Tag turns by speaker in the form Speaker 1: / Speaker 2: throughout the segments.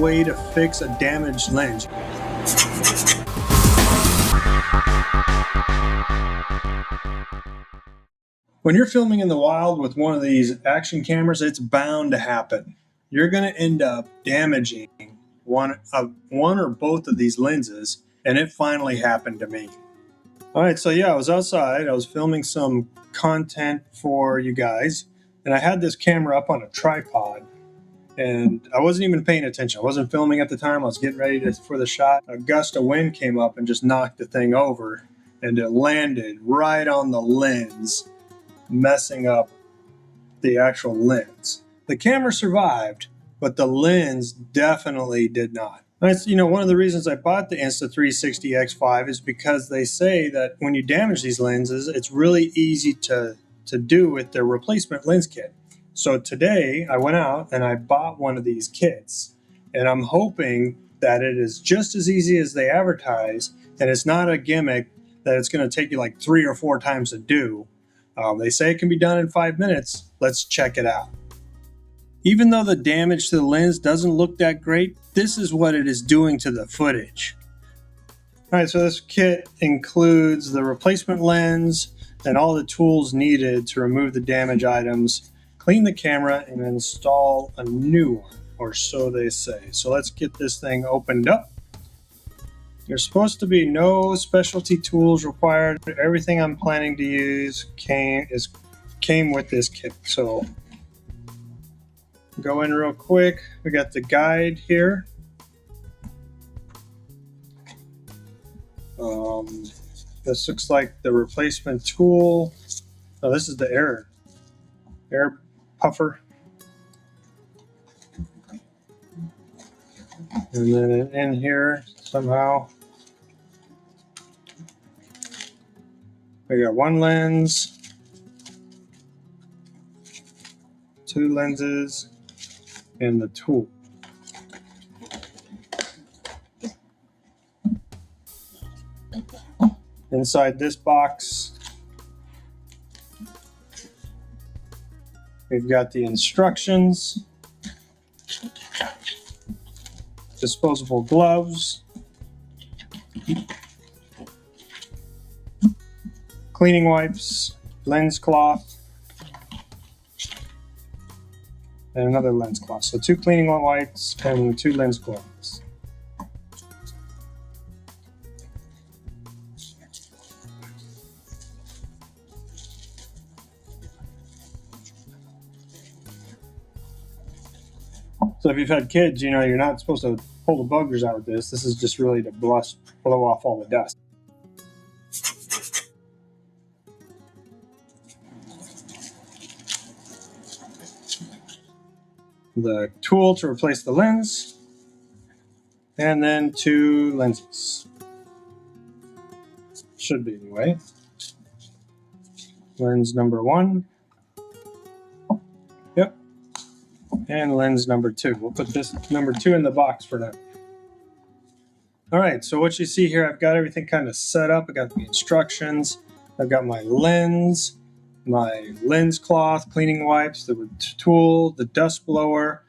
Speaker 1: way to fix a damaged lens. When you're filming in the wild with one of these action cameras, it's bound to happen. You're going to end up damaging one or both of these lenses, and it finally happened to me. All right, so yeah, I was outside. I was filming some content for you guys, and I had this camera up on a tripod, and I wasn't even paying attention. I wasn't filming at the time. I was getting ready for the shot. A gust of wind came up and just knocked the thing over, and it landed right on the lens, messing up the actual lens. The camera survived, but the lens definitely did not. That's, one of the reasons I bought the Insta360 X5 is because they say that when you damage these lenses, it's really easy to do with their replacement lens kit. So today I went out and I bought one of these kits, and I'm hoping that it is just as easy as they advertise, and it's not a gimmick that it's going to take you like 3 or 4 times to do. They say it can be done in 5 minutes. Let's check it out. Even though the damage to the lens doesn't look that great, this is what it is doing to the footage. All right, so this kit includes the replacement lens and all the tools needed to remove the damaged items, clean the camera, and install a new one, or so they say. So let's get this thing opened up. There's supposed to be no specialty tools required. Everything I'm planning to use came with this kit. So go in real quick. We got the guide here. This looks like the replacement tool. Oh, this is the air puffer. And then in here somehow we got one lens, 2 lenses, and the tool. Inside this box, we've got the instructions, disposable gloves, cleaning wipes, lens cloth, and another lens cloth. So 2 cleaning wipes and 2 lens cloths. So if you've had kids, you're not supposed to pull the buggers out with this. This is just really to blow off all the dust. The tool to replace the lens, and then 2 lenses. Should be anyway. Lens number 1. Yep. And lens number 2. We'll put this number 2 in the box for now. All right, so what you see here, I've got everything kind of set up. I got the instructions. I've got my lens cloth, cleaning wipes, the tool, the dust blower,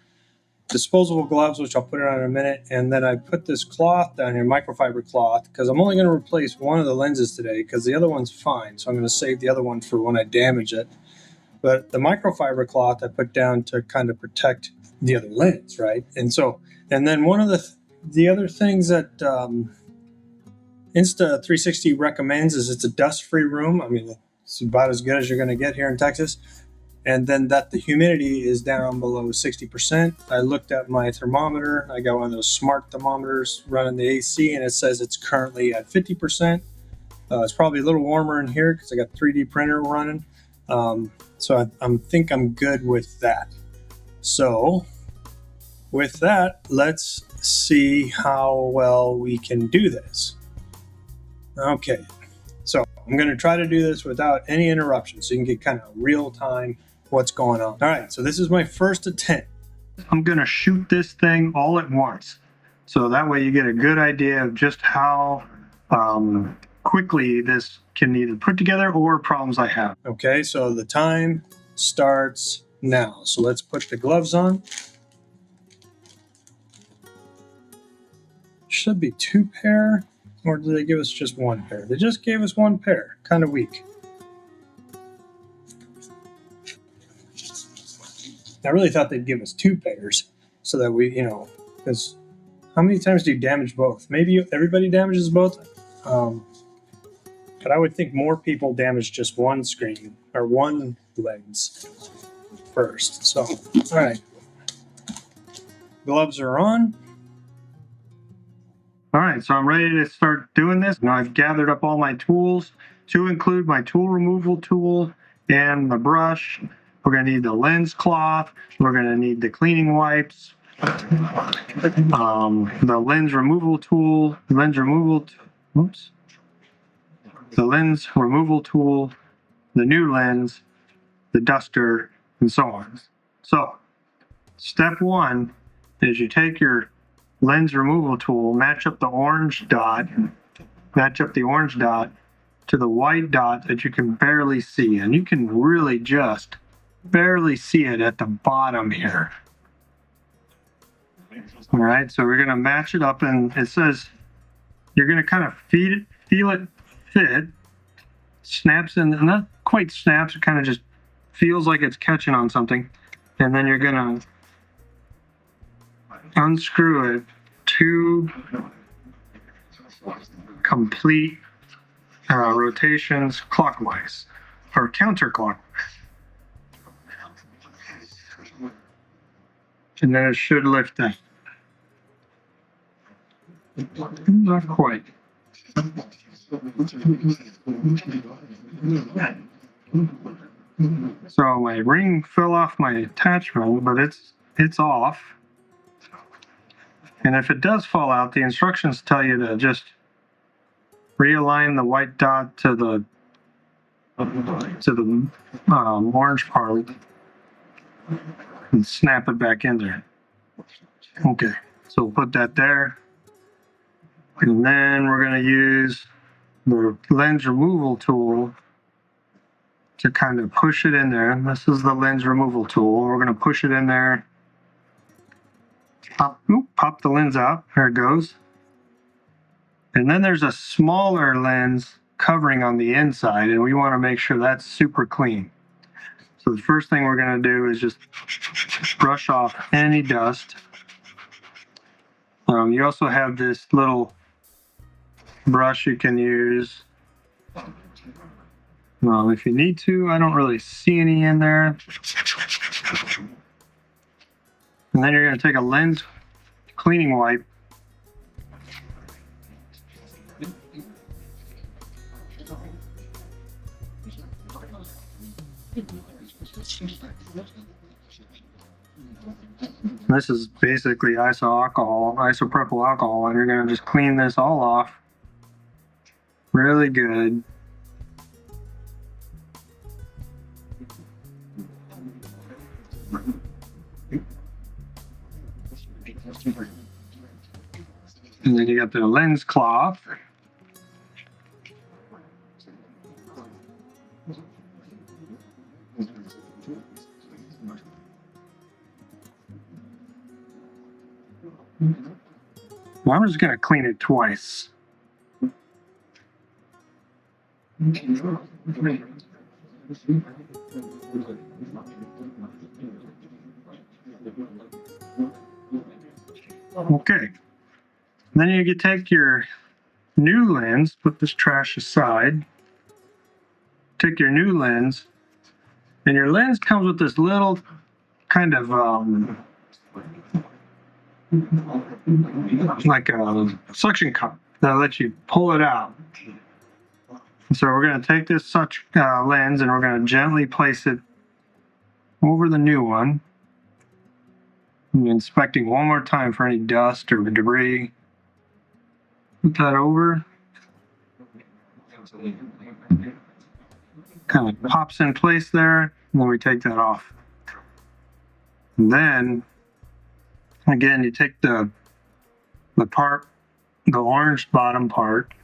Speaker 1: disposable gloves, which I'll put it on in a minute. And then I put this cloth down here, microfiber cloth, because I'm only going to replace one of the lenses today because the other one's fine. So I'm going to save the other one for when I damage it. But the microfiber cloth I put down to kind of protect the other lens, right? And then one of the other things that Insta360 recommends is it's a dust-free room. I mean, it's about as good as you're going to get here in Texas. And then that the humidity is down below 60%. I looked at my thermometer. I got one of those smart thermometers running the AC, and it says it's currently at 50%. It's probably a little warmer in here because I got 3D printer running. So I think I'm good with that. So with that, let's see how well we can do this. Okay, so I'm going to try to do this without any interruptions so you can get kind of real time what's going on. All right, so this is my first attempt. I'm going to shoot this thing all at once. So that way you get a good idea of just how quickly this can either put together or problems I have. Okay, so the time starts now. So let's put the gloves on. should be 2 pair, or did they give us just 1 pair? They just gave us 1 pair. Kind of weak. I really thought they'd give us 2 pairs so that we, because how many times do you damage both? Maybe everybody damages both, but I would think more people damage just one screen or one lens first. So, all right, gloves are on. All right, so I'm ready to start doing this. Now I've gathered up all my tools to include my tool removal tool and the brush. We're going to need the lens cloth. We're going to need the cleaning wipes, the lens removal tool, the lens removal tool, the new lens, the duster, and so on. So, step 1 is you take your lens removal tool, match up the orange dot to the white dot that you can barely see, and you can really just barely see it at the bottom here. All right, so we're going to match it up, and it says you're going to kind of feel it fit. Snaps in, not quite snaps, it kind of just feels like it's catching on something. And then you're going to unscrew it to complete rotations clockwise or counterclockwise. And then it should lift up. Not quite. So my ring fell off my attachment, but it's off. And if it does fall out, the instructions tell you to just realign the white dot to the orange part and snap it back in there. Okay, so we'll put that there. And then we're going to use the lens removal tool to kind of push it in there. This is the lens removal tool. We're going to push it in there. Pop the lens out. There it goes. And then there's a smaller lens covering on the inside, and we want to make sure that's super clean. So the first thing we're going to do is just brush off any dust. You also have this little brush you can use if you need to. I don't really see any in there. And then you're going to take a lens cleaning wipe This is basically isopropyl alcohol, and you're going to just clean this all off really good. And then you got the lens cloth. Well, I'm just going to clean it twice. Okay. Then you can take your new lens, put this trash aside. Take your new lens, and your lens comes with this little kind of like a suction cup that lets you pull it out. So we're going to take this such lens and we're going to gently place it over the new one. I'm inspecting one more time for any dust or debris. Put that over. Kind of pops in place there, and then we take that off. And then, again, you take the orange bottom part,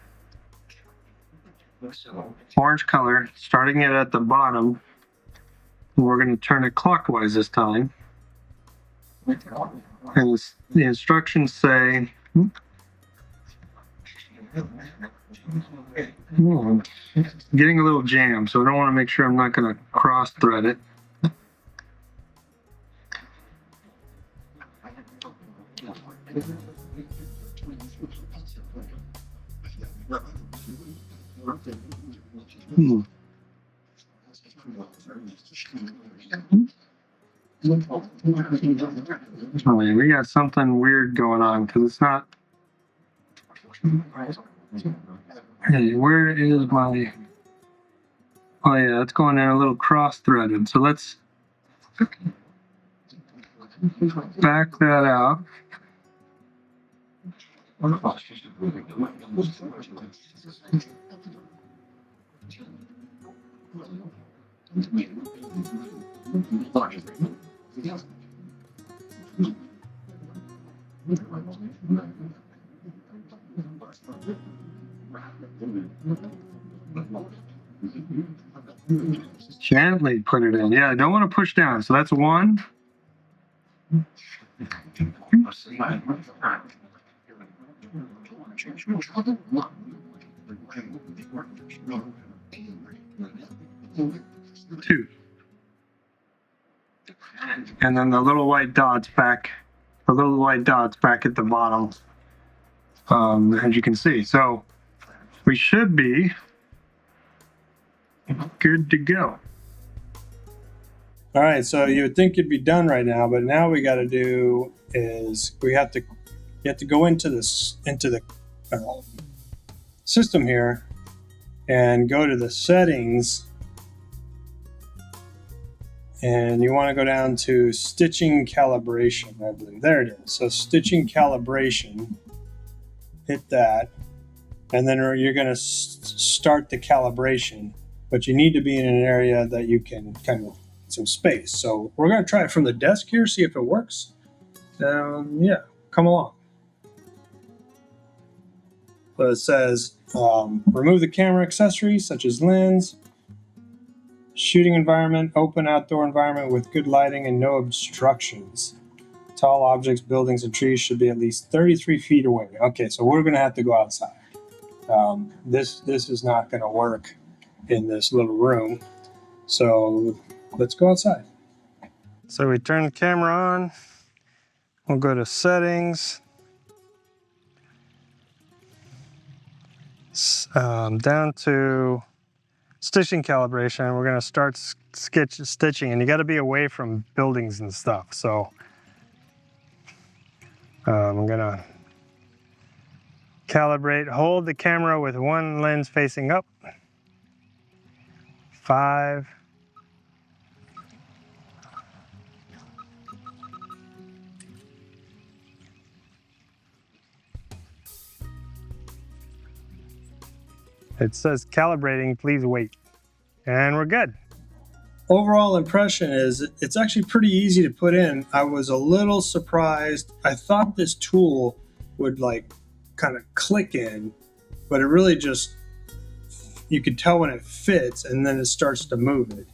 Speaker 1: orange color, starting it at the bottom, and we're going to turn it clockwise this time. And the instructions say Getting a little jammed, so I don't want to make sure I'm not going to cross thread it. Oh, we got something weird going on because it's not. Hey, where is my? Oh yeah, it's going in a little cross-threaded. So let's back that out. Gently put it in. Yeah, I don't want to push down. So that's one. Two. And then the little white dots back, at the bottom, as you can see. So we should be good to go. All right, so you would think you'd be done right now, but now we got to do is you have to go into the system here and go to the settings, and you want to go down to stitching calibration, I believe. There it is. So stitching calibration, hit that, and then you're going to start the calibration, but you need to be in an area that you can kind of some space. So we're going to try it from the desk here, see if it works. Yeah, come along. So it says remove the camera accessories such as lens, shooting environment, open outdoor environment with good lighting and no obstructions. Tall objects, buildings, and trees should be at least 33 feet away. Okay, so we're going to have to go outside. This is not going to work in this little room. So let's go outside. So we turn the camera on. We'll go to settings. Down to stitching calibration. We're going to start stitching, and you got to be away from buildings and stuff. So I'm going to calibrate. Hold the camera with one lens facing up. 5. It says calibrating, please wait. And we're good. Overall impression is it's actually pretty easy to put in. I was a little surprised. I thought this tool would like kind of click in, but it really just, you could tell when it fits and then it starts to move it.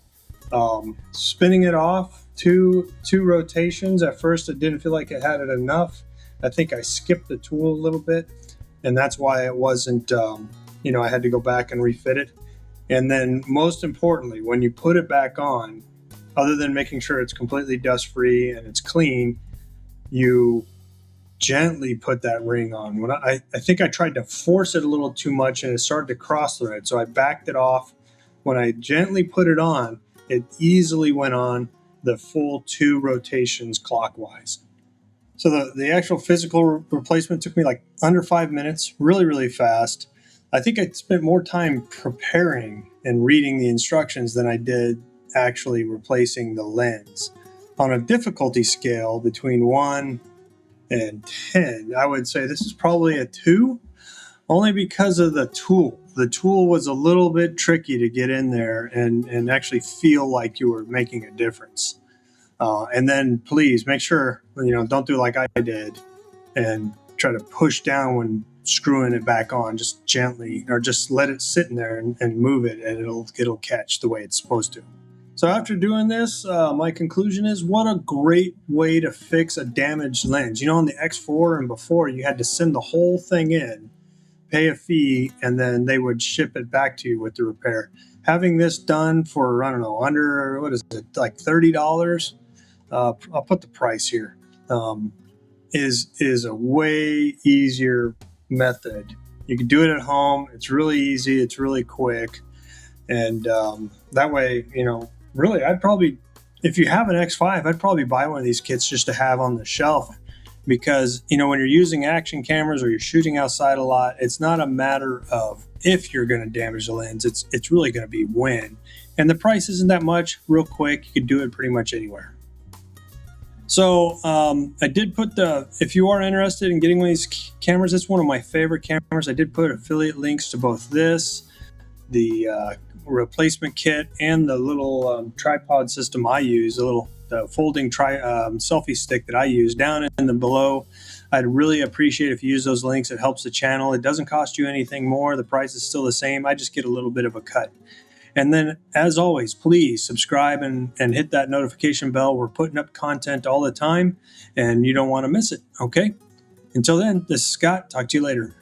Speaker 1: Spinning it off, two rotations. At first it didn't feel like it had it enough. I think I skipped the tool a little bit, and that's why it wasn't, I had to go back and refit it. And then most importantly, when you put it back on, other than making sure it's completely dust free and it's clean, you gently put that ring on. When I think I tried to force it a little too much and it started to cross thread, so I backed it off. When I gently put it on, it easily went on the full 2 rotations clockwise. So the actual physical replacement took me like under 5 minutes, really, really fast. I think I spent more time preparing and reading the instructions than I did actually replacing the lens. On a difficulty scale between 1 and 10, I would say this is probably a 2, only because of the tool. The tool was a little bit tricky to get in there and actually feel like you were making a difference. And then please make sure, don't do like I did and try to push down when screwing it back on. Just gently, or just let it sit in there and move it, and it'll catch the way it's supposed to. So after doing this, my conclusion is, what a great way to fix a damaged lens. On the X4 and before, you had to send the whole thing in, pay a fee, and then they would ship it back to you with the repair. Having this done for, I don't know, under, what is it, like $30? I'll put the price here. Is a way easier method. You can do it at home. It's really easy. It's really quick. And that way, really, I'd probably, if you have an X5, I'd probably buy one of these kits just to have on the shelf, because, when you're using action cameras or you're shooting outside a lot, it's not a matter of if you're going to damage the lens. It's really going to be when. And the price isn't that much. Real quick, you can do it pretty much anywhere. So I did put if you are interested in getting one of these cameras, it's one of my favorite cameras. I did put affiliate links to both this, the replacement kit, and the little tripod system I use, the folding selfie stick that I use, down in the below. I'd really appreciate if you use those links. It helps the channel. It doesn't cost you anything more. The price is still the same. I just get a little bit of a cut. And then, as always, please subscribe and hit that notification bell. We're putting up content all the time, and you don't want to miss it, okay? Until then, this is Scott. Talk to you later.